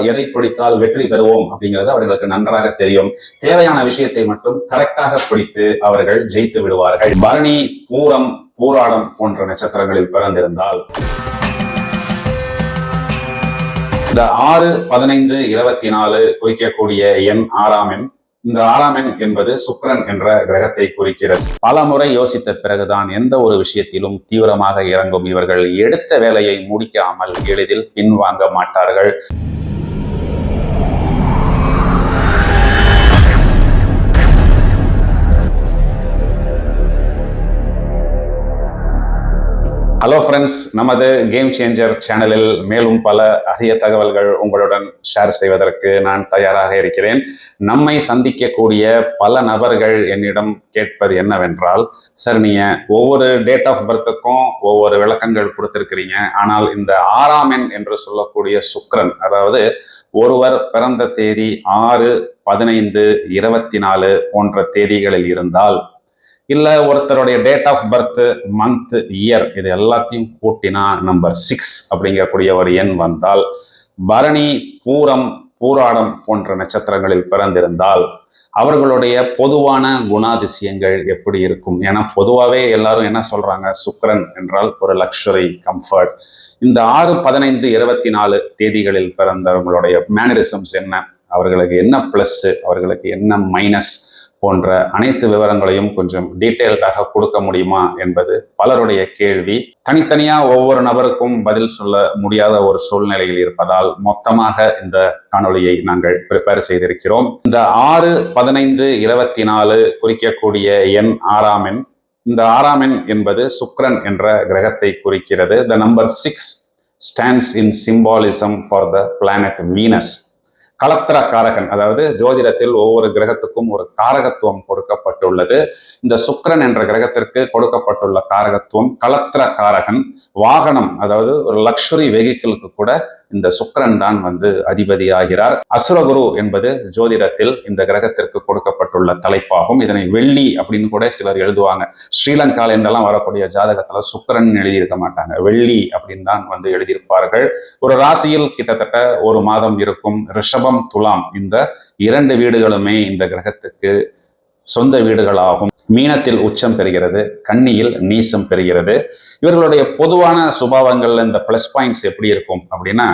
எதை பிடித்தால் வெற்றி பெறுவோம் அப்படிங்கிறது அவர்களுக்கு நன்றாக தெரியும். தேவையான விஷயத்தை மட்டும் கரெக்டாக பிடித்து அவர்கள் ஜெயித்து விடுவார்கள். பரணி, பூரம், பூராடம் போன்ற நட்சத்திரங்களில் பிறந்திருந்தால் இந்த 6, 15, 24 குறிக்கக்கூடிய எண் 6ஆம் எண். இந்த 6ஆம் எண் என்பது சுக்கிரன் என்ற கிரகத்தை குறிக்கிறது. பல முறை யோசித்த பிறகுதான் எந்த ஒரு விஷயத்திலும் தீவிரமாக இறங்கும் இவர்கள் எடுத்த வேலையை முடிக்காமல் எளிதில் பின்வாங்க மாட்டார்கள். ஹலோ ஃப்ரெண்ட்ஸ், நமது கேம் சேஞ்சர் சேனலில் மேலும் பல அரிய தகவல்கள் உங்களுடன் ஷேர் செய்வதற்கு நான் தயாராக இருக்கிறேன். நம்மை சந்திக்கக்கூடிய பல நபர்கள் என்னிடம் கேட்பது என்னவென்றால், சார் நீங்கள் ஒவ்வொரு டேட் ஆஃப் பர்த்துக்கும் ஒவ்வொரு விளக்கங்கள் கொடுத்திருக்கிறீங்க, ஆனால் இந்த 6ஆம் எண் என்று சொல்லக்கூடிய சுக்கிரன், அதாவது ஒருவர் பிறந்த தேதி 6, 15, 24 போன்ற தேதிகளில் இருந்தால், இல்ல ஒருத்தருடைய date of birth, month, year இது எல்லாத்தையும் கூட்டினா நம்பர் 6 அப்படிங்கக்கூடிய ஒரு எண் வந்தால், பரணி, பூரம், பூராடம் போன்ற நட்சத்திரங்களில் பிறந்திருந்தால் அவர்களுடைய பொதுவான குணாதிசயங்கள் எப்படி இருக்கும்? ஏன்னா பொதுவாகவே எல்லாரும் என்ன சொல்றாங்க, சுக்கிரன் என்றால் ஒரு லக்ஸுரி, கம்ஃபர்ட். இந்த 6, 15, 24 தேதிகளில் பிறந்தவர்களுடைய மேனரிசம்ஸ் என்ன, அவர்களுக்கு என்ன பிளஸ், அவர்களுக்கு என்ன மைனஸ் போன்ற அனைத்து விவரங்களையும் கொஞ்சம் டீட்டெயில்டாக கொடுக்க முடியுமா என்பது பலருடைய கேள்வி. தனித்தனியா ஒவ்வொரு நபருக்கும் பதில் சொல்ல முடியாத ஒரு சூழ்நிலையில் இருப்பதால் மொத்தமாக இந்த காணொளியை நாங்கள் ப்ரிப்பேர் செய்திருக்கிறோம். இந்த 6, 15, 24 குறிக்கக்கூடிய எண் 6ஆம் எண். இந்த 6ஆம் எண் என்பது சுக்கிரன் என்ற கிரகத்தை குறிக்கிறது. The number 6 stands in symbolism for the planet Venus. களத்திர காரகன், அதாவது ஜோதிடத்தில் ஒவ்வொரு கிரகத்துக்கும் ஒரு காரகத்துவம் கொடுக்கப்பட்டுள்ளது. இந்த சுக்கிரன் என்ற கிரகத்திற்கு கொடுக்கப்பட்டுள்ள காரகத்துவம் களத்திர காரகன். வாகனம், அதாவது ஒரு லக்ஸுரி வெஹிக்கிளுக்கு கூட இந்த சுக்கிரன் தான் அதிபதி ஆகிறார். அசுரகுரு என்பது ஜோதிடத்தில் இந்த கிரகத்திற்கு கொடுக்கப்பட்டுள்ள தலைப்பாகும். இதனை வெள்ளி அப்படின்னு கூட சிலர் எழுதுவாங்க. ஸ்ரீலங்கால இருந்தெல்லாம் வரக்கூடிய ஜாதகத்துல சுக்கிரன் எழுதியிருக்க மாட்டாங்க, வெள்ளி அப்படின்னு தான் எழுதியிருப்பார்கள். ஒரு ராசியில் கிட்டத்தட்ட ஒரு மாதம் இருக்கும். ரிஷபம், துலாம் இந்த 2 வீடுகளுமே இந்த கிரகத்துக்கு சொந்த வீடுகளாகும். மீனத்தில் உச்சம் பெறுகிறது, கன்னியில் நீசம் பெறுகிறது. இவர்களுடைய பொதுவான சுபாவங்கள், இந்த பிளஸ் பாயிண்ட்ஸ் எப்படி இருக்கும் அப்படின்னா,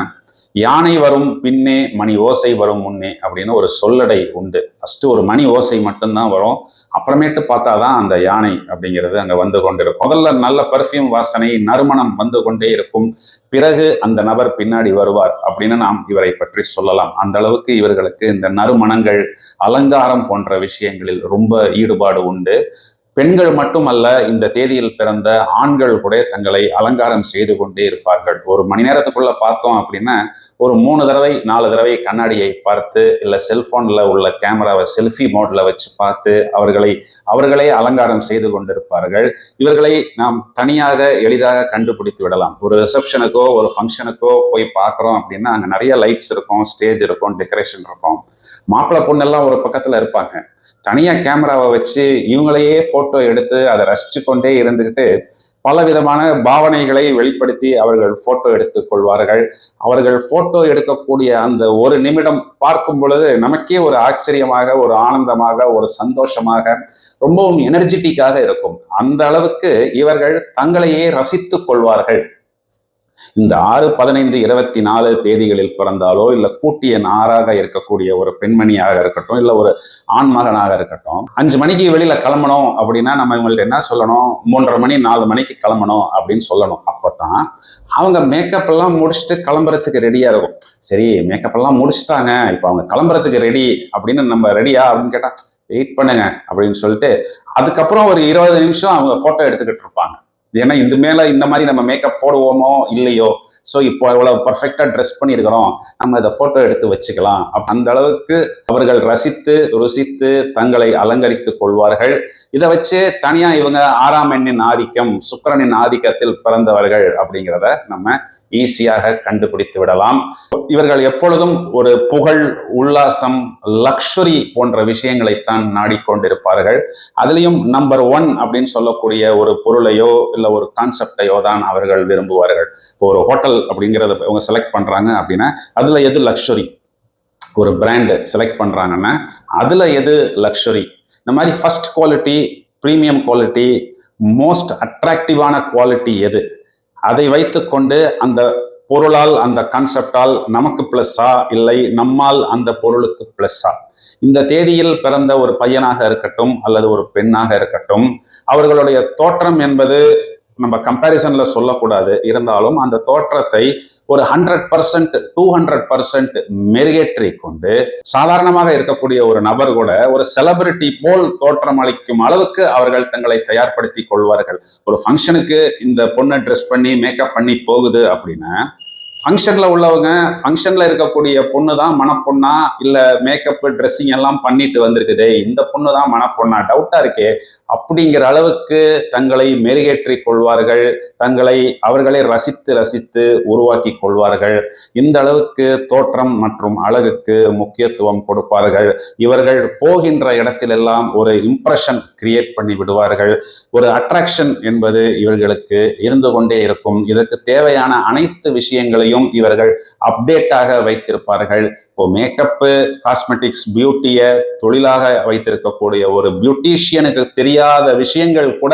யானை வரும் பின்னே மணி ஓசை வரும் முன்னே அப்படின்னு ஒரு சொல்லடை உண்டு. ஃபர்ஸ்ட் ஒரு மணி ஓசை மட்டும்தான் வரும், அப்புறமேட்டு பார்த்தாதான் அந்த யானை அப்படிங்கிறது அங்க வந்து கொண்டிருக்கும். முதல்ல நல்ல பர்ஃப்யூம் வாசனை, நறுமணம் வந்து கொண்டே இருக்கும். பிறகு அந்த நபர் பின்னாடி வருவார் அப்படின்னு நாம் இவரை பற்றி சொல்லலாம். அந்த அளவுக்கு இவர்களுக்கு இந்த நறுமணங்கள், அலங்காரம் போன்ற விஷயங்களில் ரொம்ப ஈடுபாடு உண்டு. பெண்கள் மட்டுமல்ல, இந்த தேதியில் பிறந்த ஆண்கள் கூட தங்களை அலங்காரம் செய்து கொண்டே இருப்பார்கள். ஒரு மணி நேரத்துக்குள்ள பார்த்தோம் அப்படின்னா ஒரு 3 தடவை 4 தடவை கண்ணாடியை பார்த்து, இல்லை செல்போன்ல உள்ள கேமராவை செல்ஃபி மோட்ல வச்சு பார்த்து அவர்களே அலங்காரம் செய்து கொண்டிருப்பார்கள். இவர்களை நாம் தனியாக எளிதாக கண்டுபிடித்து விடலாம். ஒரு ரிசப்ஷனுக்கோ ஒரு ஃபங்க்ஷனுக்கோ போய் பார்க்குறோம் அப்படின்னா அங்கே நிறைய லைட்ஸ் இருக்கும், ஸ்டேஜ் இருக்கும், டெக்கரேஷன் இருக்கும். மாப்பிள்ளை பொண்ணெல்லாம் ஒரு பக்கத்துல இருப்பாங்க. தனியா கேமராவை வச்சு இவங்களையே போட்டோ எடுத்து அதை ரசிச்சு கொண்டே இருந்துகிட்டு பல விதமான பாவனைகளை வெளிப்படுத்தி அவர்கள் போட்டோ எடுத்துக் கொள்வார்கள். அவர்கள் போட்டோ எடுக்கக்கூடிய அந்த ஒரு நிமிடம் பார்க்கும் பொழுது நமக்கே ஒரு ஆச்சரியமாக, ஒரு ஆனந்தமாக, ஒரு சந்தோஷமாக, ரொம்பவும் எனர்ஜெட்டிக்காக இருக்கும். அந்த அளவுக்கு இவர்கள் தங்களையே ரசித்துக் கொள்வார்கள். இந்த 6, 15, 24 தேதிகளில் பிறந்தாலோ, இல்லை கூட்டிய 6ஆக இருக்கக்கூடிய ஒரு பெண்மணியாக இருக்கட்டும், இல்லை ஒரு ஆண் மகனாக இருக்கட்டும், 5 மணிக்கு வெளியில கிளம்பணும் அப்படின்னா நம்ம இவங்கள்ட்ட என்ன சொல்லணும், 3:30 மணி 4 மணிக்கு கிளம்பணும் அப்படின்னு சொல்லணும். அப்பதான் அவங்க மேக்கப் எல்லாம் முடிச்சுட்டு கிளம்புறதுக்கு ரெடியா இருக்கும். சரி, மேக்கப் எல்லாம் முடிச்சுட்டாங்க, இப்போ அவங்க கிளம்புறதுக்கு ரெடி அப்படின்னு நம்ம ரெடியா அப்படின்னு கேட்டா, வெயிட் பண்ணுங்க அப்படின்னு சொல்லிட்டு அதுக்கப்புறம் ஒரு 20 நிமிஷம் அவங்க போட்டோ எடுத்துக்கிட்டு இருப்பாங்க. ஏன்னா இந்த மேல இந்த மாதிரி நம்ம மேக்கப் போடுவோமோ இல்லையோ, ஸோ இப்போ இவ்வளவு பர்ஃபெக்டா ட்ரெஸ் பண்ணியிருக்கிறோம், நம்ம இதை போட்டோ எடுத்து வச்சுக்கலாம். அந்த அளவுக்கு அவர்கள் ரசித்து ருசித்து தங்களை அலங்கரித்துக் கொள்வார்கள். இதை வச்சு தனியா இவங்க 6ஆம் எண்ணின் ஆதிக்கம், சுக்கிரனின் ஆதிக்கத்தில் பிறந்தவர்கள் அப்படிங்கிறத நம்ம ஈஸியாக கண்டுபிடித்து விடலாம். இவர்கள் எப்பொழுதும் ஒரு புகழ், உல்லாசம், லக்ஸுரி போன்ற விஷயங்களைத்தான் நாடிக்கொண்டிருப்பார்கள். அதுலேயும் நம்பர் 1 அப்படின்னு சொல்லக்கூடிய ஒரு பொருளையோ இல்லை ஒரு கான்செப்டையோ தான் அவர்கள் விரும்புவார்கள். இப்போ ஒரு ஹோட்டல் அப்படிங்கிறத அவங்க செலக்ட் பண்றாங்க அப்படின்னா அதுல எது லக்ஸுரி, ஒரு பிராண்டு செலக்ட் பண்றாங்கன்னா அதுல எது லக்ஸுரி, இந்த மாதிரி first quality, premium quality, most அட்ராக்டிவான குவாலிட்டி எது, அதை வைத்துக்கொண்டு அந்த பொருளால், அந்த கான்செப்டால் நமக்கு பிளஸ்ஸா இல்லை நம்மால் அந்த பொருளுக்கு பிளஸ்ஸா. இந்த தேதியில் பிறந்த ஒரு பையனாக இருக்கட்டும் அல்லது ஒரு பெண்ணாக இருக்கட்டும், அவர்களுடைய தோற்றம் என்பது நம்ம கம்பேரிசன்ல சொல்லக்கூடாது, இருந்தாலும் அந்த தோற்றத்தை ஒரு 100%, 200% மெருகேற்றி கொண்டு சாதாரணமாக இருக்கக்கூடிய ஒரு நபர் கூட ஒரு செலிபிரிட்டி போல் தோற்றம் அளிக்கும் அளவுக்கு அவர்கள் தங்களை தயார்படுத்திக் கொள்வார்கள். ஒரு ஃபங்க்ஷனுக்கு இந்த பொண்ணை ட்ரெஸ் பண்ணி மேக்கப் பண்ணி போகுது அப்படின்னா, ஃபங்க்ஷன்ல உள்ளவங்க ஃபங்க்ஷன்ல இருக்கக்கூடிய பொண்ணு தான் மணப்பொண்ணா இல்ல மேக்கப் ட்ரெஸ்ஸிங் எல்லாம் பண்ணிட்டு வந்திருக்குதே இந்த பொண்ணு தான் மணப்பொண்ணா, டவுட்டா இருக்கே அப்படிங்கிற அளவுக்கு தங்களை மெருகேற்றி கொள்வார்கள். தங்களை அவர்களை ரசித்து ரசித்து உருவாக்கி கொள்வார்கள். இந்த அளவுக்கு தோற்றம் மற்றும் அழகுக்கு முக்கியத்துவம் கொடுப்பார்கள். இவர்கள் போகின்ற இடத்திலெல்லாம் ஒரு இம்ப்ரெஷன் கிரியேட் பண்ணி விடுவார்கள். ஒரு அட்ராக்ஷன் என்பது இவர்களுக்கு இருந்து கொண்டே இருக்கும். இதற்கு தேவையான அனைத்து விஷயங்களையும் இவர்கள் அப்டேட்டாக வைத்திருப்பார்கள். இப்போ மேக்கப்பு, காஸ்மெட்டிக்ஸ், பியூட்டியை தொழிலாக வைத்திருக்கக்கூடிய ஒரு பியூட்டிஷியனுக்கு தெரியாத விஷயங்கள் கூட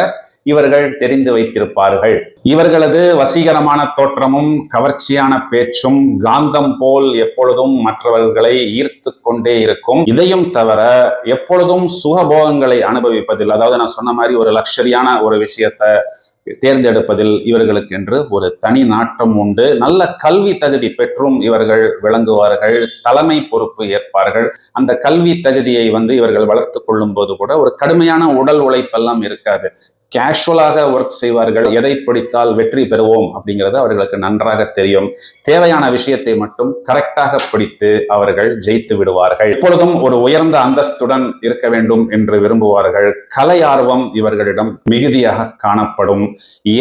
இவர்கள் தெரிந்து வைத்திருப்பார்கள். இவர்களது வசீகரமான தோற்றமும் கவர்ச்சியான பேச்சும் காந்தம் போல் எப்பொழுதும் மற்றவர்களை ஈர்த்து கொண்டே இருக்கும். இதையும் தவிர எப்பொழுதும் சுகபோகங்களை அனுபவிப்பதில், அதாவது நான் சொன்ன மாதிரி ஒரு லக்ஸரியான ஒரு விஷயத்தை தேர்ந்தெடுப்பதில் இவர்களுக்கு என்று ஒரு தனி நாட்டம் உண்டு. நல்ல கல்வி தகுதி பெற்றும் இவர்கள் விளங்குவார்கள். தலைமை பொறுப்பு ஏற்பார்கள். அந்த கல்வி தகுதியை இவர்கள் வளர்த்து கொள்ளும் போது கூட ஒரு கடுமையான உடல் உழைப்பெல்லாம் இருக்காது. கேஷுவலாக ஒர்க் செய்வார்கள். எதை பிடித்தால் வெற்றி பெறுவோம் அப்படிங்கிறது அவர்களுக்கு நன்றாக தெரியும். தேவையான விஷயத்தை மட்டும் கரெக்டாக பிடித்து அவர்கள் ஜெயித்து விடுவார்கள். எப்பொழுதும் ஒரு உயர்ந்த அந்தஸ்துடன் இருக்க வேண்டும் என்று விரும்புவார்கள். கலை ஆர்வம் இவர்களிடம் மிகுதியாக காணப்படும்.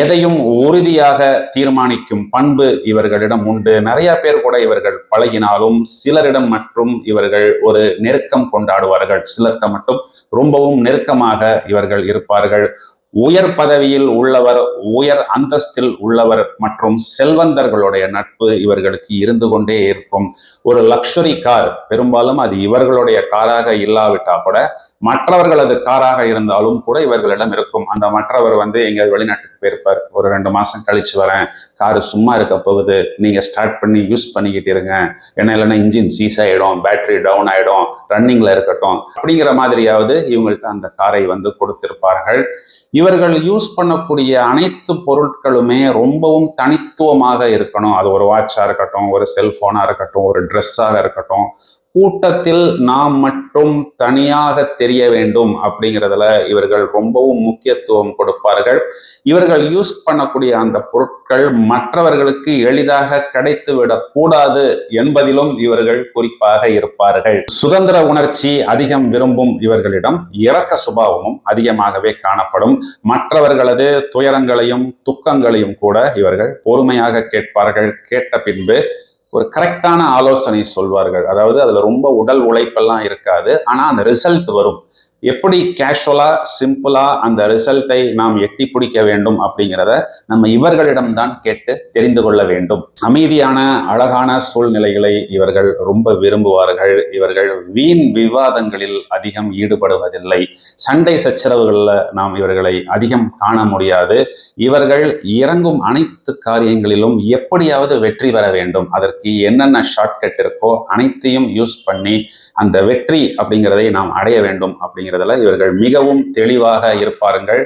எதையும் உறுதியாக தீர்மானிக்கும் பண்பு இவர்களிடம் உண்டு. நிறைய பேர் கூட இவர்கள் பழகினாலும் சிலரிடம் மட்டும் இவர்கள் ஒரு நெருக்கம் கொண்டாடுவார்கள். சிலர்கிட்ட மட்டும் ரொம்பவும் நெருக்கமாக இவர்கள் இருப்பார்கள். உயர் பதவியில் உள்ளவர், உயர் அந்தஸ்தில் உள்ளவர் மற்றும் செல்வந்தர்களுடைய நட்பு இவர்களுக்கு இருந்து கொண்டே இருக்கும். ஒரு லக்ஸுரி கார், பெரும்பாலும் அது இவர்களுடைய காராக இல்லாவிட்டா கூட மற்றவர்களது காராக இருந்தாலும் கூட இவர்களிடம் இருக்கும். அந்த மற்றவர் எங்க வெளிநாட்டுக்கு போயிருப்பார், ஒரு 2 மாசம் கழிச்சு வரேன், காரு சும்மா இருக்க போகுது, நீங்க ஸ்டார்ட் பண்ணி யூஸ் பண்ணிக்கிட்டு இருங்க, ஏன்னா இல்லைன்னா இன்ஜின் சீஸ் ஆயிடும், பேட்டரி டவுன் ஆயிடும், ரன்னிங்ல இருக்கட்டும் அப்படிங்கிற மாதிரியாவது இவங்கள்ட்ட அந்த காரை கொடுத்திருப்பார்கள். இவர்கள் யூஸ் பண்ணக்கூடிய அனைத்து பொருட்களுமே ரொம்பவும் தனித்துவமாக இருக்கணும். அது ஒரு வாட்சா இருக்கட்டும், ஒரு செல்போனா இருக்கட்டும், ஒரு ட்ரெஸ்ஸாக இருக்கட்டும், கூட்டத்தில் நாம் மட்டும் தனியாக தெரிய வேண்டும் அப்படிங்கிறதுல இவர்கள் ரொம்பவும் முக்கியத்துவம் கொடுப்பார்கள். இவர்கள் யூஸ் பண்ணக்கூடிய அந்த பொருட்கள் மற்றவர்களுக்கு எளிதாக கிடைத்து விடக்கூடாது என்பதிலும் இவர்கள் குறிப்பாக இருப்பார்கள். சுதந்திர உணர்ச்சி அதிகம் விரும்பும் இவர்களிடம் இரக்க சுபாவமும் அதிகமாகவே காணப்படும். மற்றவர்களது துயரங்களையும் துக்கங்களையும் கூட இவர்கள் பொறுமையாக கேட்பார்கள். கேட்ட பின்பு ஒரு கரெக்டான ஆலோசனை சொல்வார்கள். அதாவது அதுல ரொம்ப உடல் உழைப்பெல்லாம் இருக்காது, ஆனா அந்த ரிசல்ட் வரும். எப்படி கேஷுவலா சிம்பிளா அந்த ரிசல்ட்டை நாம் எட்டி பிடிக்க வேண்டும் அப்படிங்கிறத நம்ம இவர்களிடம் தான் கேட்டு தெரிந்து கொள்ள வேண்டும். அமைதியான அழகான சூழ்நிலைகளை இவர்கள் ரொம்ப விரும்புவார்கள். இவர்கள் வீண் விவாதங்களில் அதிகம் ஈடுபடுவதில்லை. சண்டை சச்சரவுகளில் நாம் இவர்களை அதிகம் காண முடியாது. இவர்கள் இறங்கும் அனைத்து காரியங்களிலும் எப்படியாவது வெற்றி பெற வேண்டும், அதற்கு என்னென்ன ஷார்ட்கட் இருக்கோ அனைத்தையும் யூஸ் பண்ணி அந்த வெற்றி அப்படிங்கிறதை நாம் அடைய வேண்டும் அப்படிங்கிறதுல இவர்கள் மிகவும் தெளிவாக இருப்பார்கள்.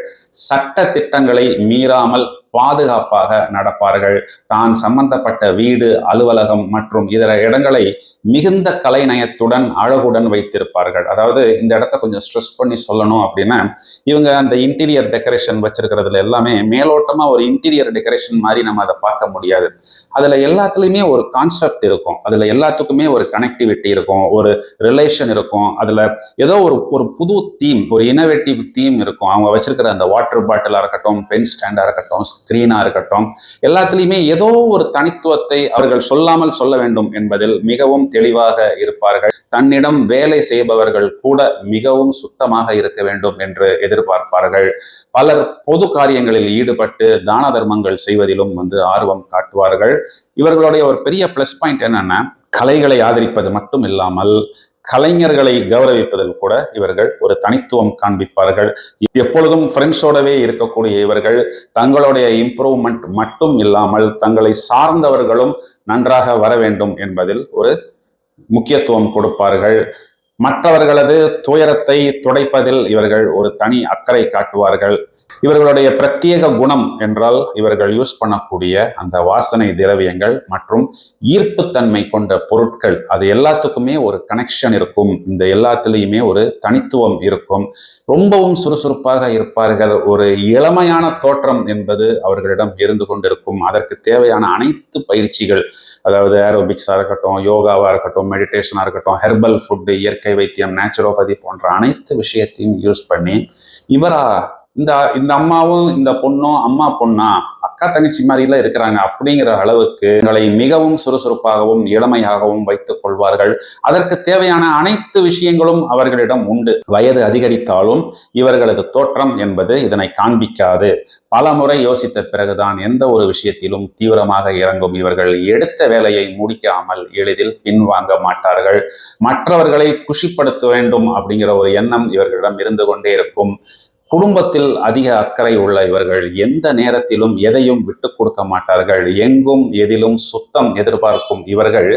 சட்ட திட்டங்களை மீறாமல் பாதுகாப்பாக நடப்பார்கள். தான் சம்பந்தப்பட்ட வீடு, அலுவலகம் மற்றும் இதர இடங்களை மிகுந்த கலைநயத்துடன் அழகுடன் வைத்திருப்பார்கள். அதாவது இந்த இடத்த கொஞ்சம் ஸ்ட்ரெஸ் பண்ணி சொல்லணும் அப்படின்னா, இவங்க அந்த இன்டீரியர் டெக்கரேஷன் வச்சிருக்கிறதுல எல்லாமே மேலோட்டமா ஒரு இன்டீரியர் டெக்கரேஷன் மாதிரி நம்ம அதை பார்க்க முடியாது. அதுல எல்லாத்துலயுமே ஒரு கான்செப்ட் இருக்கும், அதுல எல்லாத்துக்குமே ஒரு கனெக்டிவிட்டி இருக்கும், ஒரு ரிலேஷன் இருக்கும். அதுல ஏதோ ஒரு புது தீம், ஒரு இனோவேட்டிவ் தீம் இருக்கும். அவங்க வச்சிருக்கிற அந்த வாட்டர் பாட்டிலா இருக்கட்டும், பென் ஸ்டாண்டா இருக்கட்டும், ஸ்கிரீனா இருக்கட்டும், எல்லாத்துலயுமே ஏதோ ஒரு தனித்துவத்தை அவர்கள் சொல்லாமல் சொல்ல வேண்டும் என்பதில் மிகவும் தெளிவாக இருப்பார்கள். தன்னிடம் வேலை செய்பவர்கள் கூட மிகவும் சுத்தமாக இருக்க வேண்டும் என்று எதிர்பார்ப்பார்கள். பலர் பொது காரியங்களில் ஈடுபட்டு தான தர்மங்கள் செய்வதிலும் ஆர்வம் காட்டுவார்கள். இவர்களுடைய ஒரு பெரிய பிளஸ் பாயிண்ட் என்னன்னா, கலைகளை ஆதரிப்பது மட்டும் இல்லாமல் கலைஞர்களை கௌரவிப்பதில் கூட இவர்கள் ஒரு தனித்துவம் காண்பிப்பார்கள். எப்பொழுதும் ஃப்ரெண்ட்ஸோடவே இருக்கக்கூடிய இவர்கள் தங்களுடைய இம்ப்ரூவ்மெண்ட் மட்டும் இல்லாமல் தங்களை சார்ந்தவர்களும் நன்றாக வர வேண்டும் என்பதில் ஒரு முக்கியத்துவம் கொடுப்பார்கள். மற்றவர்களது துயரத்தை துடைப்பதில் இவர்கள் ஒரு தனி அக்கறை காட்டுவார்கள். இவர்களுடைய பிரத்யேக குணம் என்றால் இவர்கள் யூஸ் பண்ணக்கூடிய அந்த வாசனை திரவியங்கள் மற்றும் ஈர்ப்புத்தன்மை கொண்ட பொருட்கள், அது எல்லாத்துக்குமே ஒரு கனெக்ஷன் இருக்கும். இந்த எல்லாத்துலேயுமே ஒரு தனித்துவம் இருக்கும். ரொம்பவும் சுறுசுறுப்பாக இருப்பார்கள். ஒரு இளமையான தோற்றம் என்பது அவர்களிடம் இருந்து கொண்டிருக்கும். அதற்கு தேவையான அனைத்து பயிற்சிகள், அதாவது ஏரோபிக்ஸாக இருக்கட்டும், யோகாவாக இருக்கட்டும், மெடிடேஷனாக இருக்கட்டும், ஹெர்பல் ஃபுட்டு, இயற்கை வைத்தியம், நேச்சுரோபதி போன்ற அனைத்து விஷயத்தையும் யூஸ் பண்ணி இவரா இந்த அம்மாவும் இந்த பொண்ணும் அம்மா பொண்ணா அக்கா தங்கச்சி மாதிரிலாம் இருக்கிறாங்க அப்படிங்கிற அளவுக்கு எங்களை மிகவும் சுறுசுறுப்பாகவும் இளமையாகவும் வைத்துக் கொள்வார்கள். அதற்கு தேவையான அனைத்து விஷயங்களும் அவர்களிடம் உண்டு. வயது அதிகரித்தாலும் இவர்களது தோற்றம் என்பது இதனை காண்பிக்காது. பல முறை யோசித்த பிறகுதான் எந்த ஒரு விஷயத்திலும் தீவிரமாக இறங்கும் இவர்கள் எடுத்த வேலையை முடிக்காமல் எளிதில் பின்வாங்க மாட்டார்கள். மற்றவர்களை குஷிப்படுத்த வேண்டும் அப்படிங்கிற ஒரு எண்ணம் இவர்களிடம் இருந்து கொண்டே இருக்கும். குடும்பத்தில் அதிக அக்கறை உள்ள இவர்கள் எந்த நேரத்திலும் எதையும் விட்டு கொடுக்க மாட்டார்கள். எங்கும் எதிலும் சுத்தம் எதிர்பார்க்கும் இவர்கள்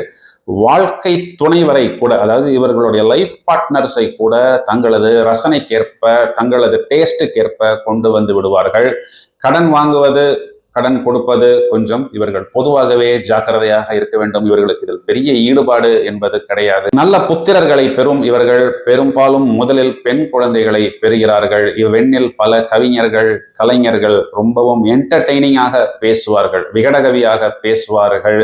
வாழ்க்கை துணைவரை கூட, அதாவது இவர்களுடைய லைஃப் பார்ட்னர்ஸை கூட தங்களது ரசனைக்கேற்ப, தங்களது டேஸ்டுக்கேற்ப கொண்டு வந்து விடுவார்கள். கடன் வாங்குவது, கடன் கொடுப்பது கொஞ்சம் இவர்கள் பொதுவாகவே ஜாக்கிரதையாக இருக்க வேண்டும். இவர்களுக்கு இதில் பெரிய ஈடுபாடு என்பது கிடையாது. நல்ல புத்திரர்களை பெறும் இவர்கள் பெரும்பாலும் முதலில் பெண் குழந்தைகளை பெறுகிறார்கள். இவ்வெண்ணில் பல கவிஞர்கள், கலைஞர்கள் ரொம்பவும் என்டர்டெய்னிங்காக பேசுவார்கள், விகடகவியாக பேசுவார்கள்.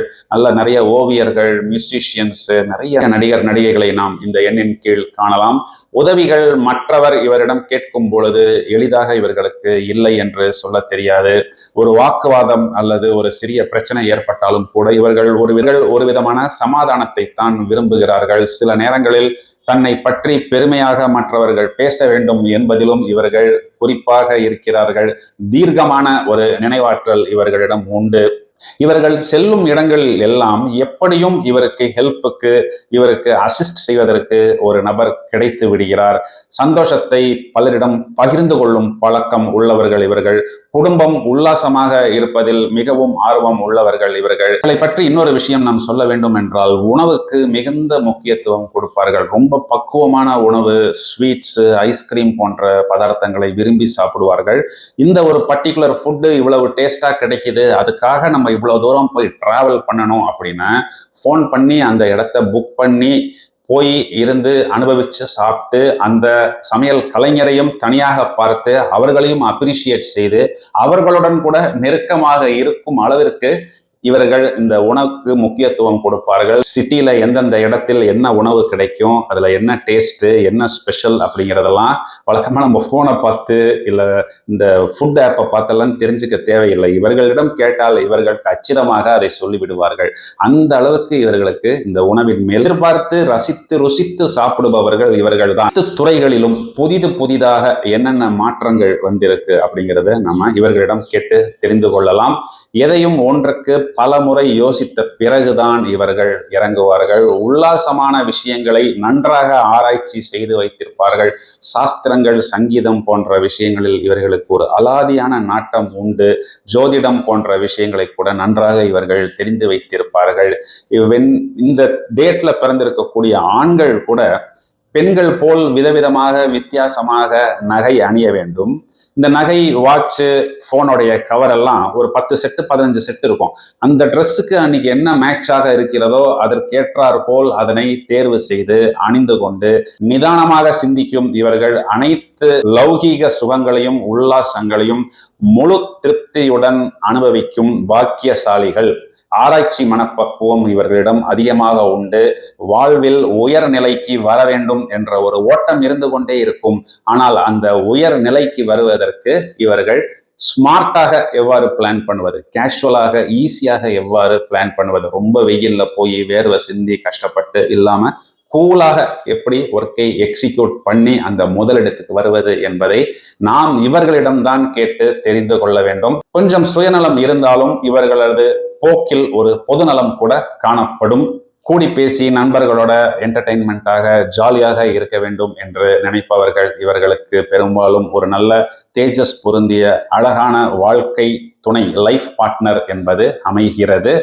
நிறைய ஓவியர்கள், மியூசிஷியன்ஸ், நிறைய நடிகர் நடிகைகளை நாம் இந்த எண்ணின் கீழ் காணலாம். உதவிகள் மற்றவர் இவரிடம் கேட்கும் பொழுது எளிதாக இவர்களுக்கு இல்லை என்று சொல்ல தெரியாது. ஒரு வாக்குவாதம் அல்லது ஒரு சிறிய பிரச்சனை ஏற்பட்டாலும் கூட இவர்கள் ஒரு விதமான சமாதானத்தை தான் விரும்புகிறார்கள். சில நேரங்களில் தன்னை பற்றி பெருமையாக மற்றவர்கள் பேச வேண்டும் என்பதிலும் இவர்கள் குறிப்பாக இருக்கிறார்கள். தீர்க்கமான ஒரு நினைவாற்றல் இவர்களிடம் உண்டு. இவர்கள் செல்லும் இடங்கள் எல்லாம் எப்படியும் இவருக்கு ஹெல்ப்புக்கு, இவருக்கு அசிஸ்ட் செய்வதற்கு ஒரு நபர் கிடைத்து விடுகிறார். சந்தோஷத்தை பலரிடம் பகிர்ந்து கொள்ளும் பழக்கம் உள்ளவர்கள் இவர்கள். குடும்பம் உல்லாசமாக இருப்பதில் மிகவும் ஆர்வம் உள்ளவர்கள் இவர்கள். இதை பற்றி இன்னொரு விஷயம் நாம் சொல்ல வேண்டும் என்றால், உணவுக்கு மிகுந்த முக்கியத்துவம் கொடுப்பார்கள். ரொம்ப பக்குவமான உணவு, ஸ்வீட்ஸ், ஐஸ்கிரீம் போன்ற பதார்த்தங்களை விரும்பி சாப்பிடுவார்கள். இந்த ஒரு பர்டிகுலர் ஃபுட்டு இவ்வளவு டேஸ்டா கிடைக்குது, அதுக்காக நம்ம இவ்வளவு தூரம் போய் டிராவல் பண்ணணும் அப்படின்னா ஃபோன் பண்ணி அந்த இடத்த புக் பண்ணி போய் இருந்து அனுபவிச்சு சாப்பிட்டு அந்த சமையல் கலைஞரையும் தனியாக பார்த்து அவர்களையும் அப்ரிஷியேட் செய்து அவர்களுடன் கூட நெருக்கமாக இருக்கும் அளவிற்கு இவர்கள் இந்த உணவுக்கு முக்கியத்துவம் கொடுப்பார்கள். சிட்டியில எந்தெந்த இடத்தில் என்ன உணவு கிடைக்கும், அதுல என்ன டேஸ்ட், என்ன ஸ்பெஷல் அப்படிங்கிறதெல்லாம் வழக்கமா நம்ம போனை பார்த்து இல்ல இந்த ஃபுட் ஆப்பை பார்த்தெல்லாம் தெரிஞ்சுக்க தேவையில்லை. இவர்களிடம் கேட்டால் இவர்கள் கச்சிதமாக அதை சொல்லிவிடுவார்கள். அந்த அளவுக்கு இவர்களுக்கு இந்த உணவின் மேல் எதிர்பார்த்து ரசித்து ருசித்து சாப்பிடுபவர்கள் இவர்கள் தான். துறைகளிலும் புதிதாக என்னென்ன மாற்றங்கள் வந்திருக்கு அப்படிங்கிறத நம்ம இவர்களிடம் கேட்டு தெரிந்து கொள்ளலாம். எதையும் ஒன்றுக்கு பல முறை யோசித்த பிறகுதான் இவர்கள் இறங்குவார்கள். உல்லாசமான விஷயங்களை நன்றாக ஆராய்ச்சி செய்து வைத்திருப்பார்கள். சாஸ்திரங்கள், சங்கீதம் போன்ற விஷயங்களில் இவர்களுக்கு ஒரு அலாதியான நாட்டம் உண்டு. ஜோதிடம் போன்ற விஷயங்களை கூட நன்றாக இவர்கள் தெரிந்து வைத்திருப்பார்கள். இந்த டேட்ல பிறந்திருக்கக்கூடிய ஆண்கள் கூட பெண்கள் போல் விதவிதமாக வித்தியாசமாக நகை அணிய வேண்டும். இந்த நகை, வாட்சு, போனுடைய கவர் எல்லாம் ஒரு 10 செட்டு 15 செட்டு இருக்கும். அந்த ட்ரெஸ்ஸுக்கு அன்னைக்கு என்ன மேட்சாக இருக்கிறதோ அதற்கேற்றார் போல் அதனை தேர்வு செய்து அணிந்து கொண்டு நிதானமாக சிந்திக்கும் இவர்கள் அனைத்து லௌகீக சுகங்களையும் உல்லாசங்களையும் முழு திருப்தியுடன் அனுபவிக்கும் பாக்கியசாலிகள். ஆராய்ச்சி மனப்பக்குவம் இவர்களிடம் அதிகமாக உண்டு. வாழ்வில் உயர் நிலைக்கு வர வேண்டும் என்ற ஒரு ஓட்டம் இருந்து கொண்டே இருக்கும். ஆனால் அந்த உயர் நிலைக்கு வருவதற்கு இவர்கள் ஸ்மார்ட்டாக எவ்வாறு பிளான் பண்ணுவது, கேஷுவலாக ஈஸியாக எவ்வாறு பிளான் பண்ணுவது, ரொம்ப வெயில்ல போய் வேர்வை சிந்தி கஷ்டப்பட்டு இல்லாம கூலாக எப்படி ஒர்க்கை எக்ஸிக்யூட் பண்ணி அந்த முதலிடத்துக்கு வருவது என்பதை நாம் இவர்களிடம்தான் கேட்டு தெரிந்து கொள்ள வேண்டும். கொஞ்சம் சுயநலம் இருந்தாலும் இவர்களது போக்கில் ஒரு பொதுநலம் கூட காணப்படும். கூடி பேசி நண்பர்களோட என்டர்டெயின்மெண்ட்டாக ஜாலியாக இருக்க வேண்டும் என்று நினைப்பவர்கள் இவர்களுக்கு பெரும்பாலும் ஒரு நல்ல தேஜஸ் பொருந்திய அழகான வாழ்க்கை துணை, லைஃப் பார்ட்னர் என்பது அமைகிறது.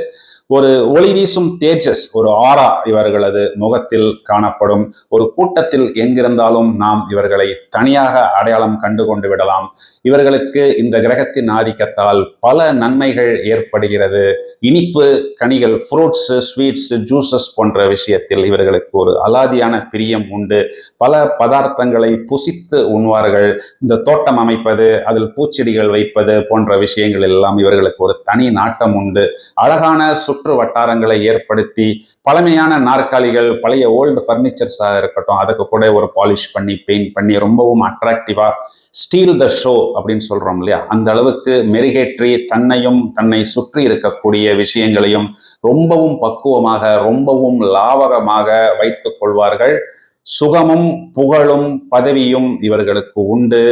ஒரு ஒளி வீசும் தேஜஸ், ஒரு ஆரா இவர்களது முகத்தில் காணப்படும். ஒரு கூட்டத்தில் எங்கிருந்தாலும் நாம் இவர்களை தனியாக அடையாளம் கண்டு கொண்டு விடலாம். இவர்களுக்கு இந்த கிரகத்தின் ஆதிக்கத்தால் பல நன்மைகள் ஏற்படுகிறது. இனிப்பு கனிகள், ஃப்ரூட்ஸ், ஸ்வீட்ஸ், ஜூசஸ் போன்ற விஷயத்தில் இவர்களுக்கு ஒரு அலாதியான பிரியம் உண்டு. பல பதார்த்தங்களை புசித்து உண்வார்கள். இந்த தோட்டம் அமைப்பது, அதில் பூச்செடிகள் வைப்பது போன்ற விஷயங்கள் எல்லாம் இவர்களுக்கு ஒரு தனி நாட்டம் உண்டு. அழகான சுற்று வட்டாரங்களை ஏற்படுத்தி பழமையான நாற்காலிகள், பழைய ஓல்டு பர்னிச்சர்ஸாக இருக்கட்டும், அதுக்கு கூட ஒரு பாலிஷ் பண்ணி பெயிண்ட் பண்ணி ரொம்பவும் அட்ராக்டிவா ஸ்டீல் த ஷோ அப்படின்னு சொல்றோம் இல்லையா, அந்த அளவுக்கு மெருகேற்றி தன்னையும் தன்னை சுற்றி இருக்கக்கூடிய விஷயங்களையும் ரொம்பவும் பக்குவமாக ரொம்பவும் லாவகமாக வைத்துக் கொள்வார்கள். சுகமும் புகழும் பதவியும் இவர்களுக்கு உண்டு.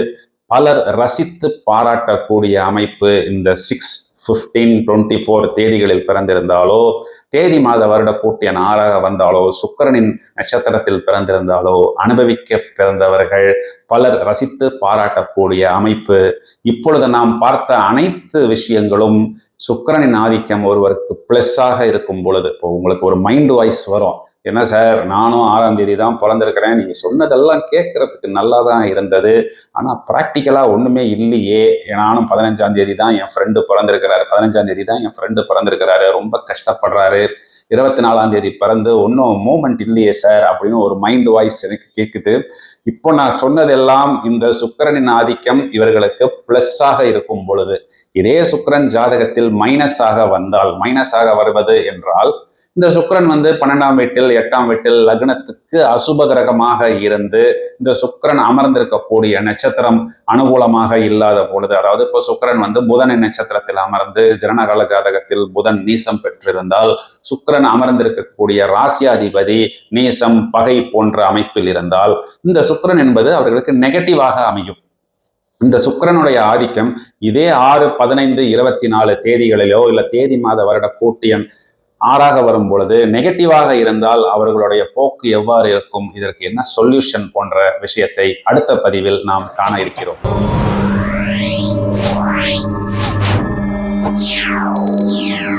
பலர் ரசித்து பாராட்டக்கூடிய அமைப்பு இந்த 6, 15, 24 தேதிகளில் பிறந்திருந்தாலோ, தேதி மாத வருட கூட்டிய நாளாக வந்தாலோ, சுக்கிரனின் நட்சத்திரத்தில் பிறந்திருந்தாலோ அனுபவிக்க பிறந்தவர்கள் பலர் ரசித்து பாராட்டக்கூடிய அமைப்பு. இப்பொழுது நாம் பார்த்த அனைத்து விஷயங்களும் சுக்கிரனின் ஆதிக்கம் ஒருவருக்கு பிளஸ்ஸாக இருக்கும் பொழுது, இப்போ உங்களுக்கு ஒரு மைண்ட் வாய்ஸ் வரும், என்ன சார் நானும் 6ஆம் தேதி தான் பிறந்திருக்கிறேன், நீங்க சொன்னதெல்லாம் கேட்கறதுக்கு நல்லா தான் இருந்தது, ஆனா ப்ராக்டிக்கலா ஒண்ணுமே இல்லையே, நானும் 15ஆம் தேதி தான் என் ஃப்ரெண்டு பிறந்திருக்கிறாரு, 15ஆம் தேதி தான் என் ஃப்ரெண்டு பிறந்திருக்கிறாரு, ரொம்ப கஷ்டப்படுறாரு, 24ஆம் தேதி பிறந்து ஒன்றும் மூமெண்ட் இல்லையே சார் அப்படின்னு ஒரு மைண்ட் வாய்ஸ் எனக்கு கேட்குது. இப்போ நான் சொன்னதெல்லாம் இந்த சுக்கிரனின் ஆதிக்கம் இவர்களுக்கு பிளஸ்ஸாக இருக்கும் பொழுது, இதே சுக்கிரன் ஜாதகத்தில் மைனஸாக வந்தால், மைனஸாக வருவது என்றால் இந்த சுக்கிரன் 12ஆம் வீட்டில் 8ஆம் வீட்டில் லக்னத்துக்கு அசுப கிரகமாக இருந்து இந்த சுக்கிரன் அமர்ந்திருக்கக்கூடிய நட்சத்திரம் அனுகூலமாக இல்லாத பொழுது, அதாவது இப்போ சுக்கிரன் புதனின் நட்சத்திரத்தில் அமர்ந்து ஜனனகால ஜாதகத்தில் புதன் நீசம் பெற்றிருந்தால், சுக்கிரன் அமர்ந்திருக்கக்கூடிய ராசியாதிபதி நீசம் பகை போன்ற அமைப்பில் இருந்தால் இந்த சுக்கிரன் என்பது அவர்களுக்கு நெகட்டிவாக அமையும். இந்த சுக்கிரனுடைய ஆதிக்கம் இதே 6, 15, 24 தேதிகளிலோ இல்ல தேதி மாத வருட கூட்டியன் 6ஆக வரும் பொழுது நெகட்டிவாக இருந்தால் அவர்களுடைய போக்கு எவ்வாறு இருக்கும், இதற்கு என்ன சொல்யூஷன் போன்ற விஷயத்தை அடுத்த பதிவில் நாம் காண இருக்கிறோம்.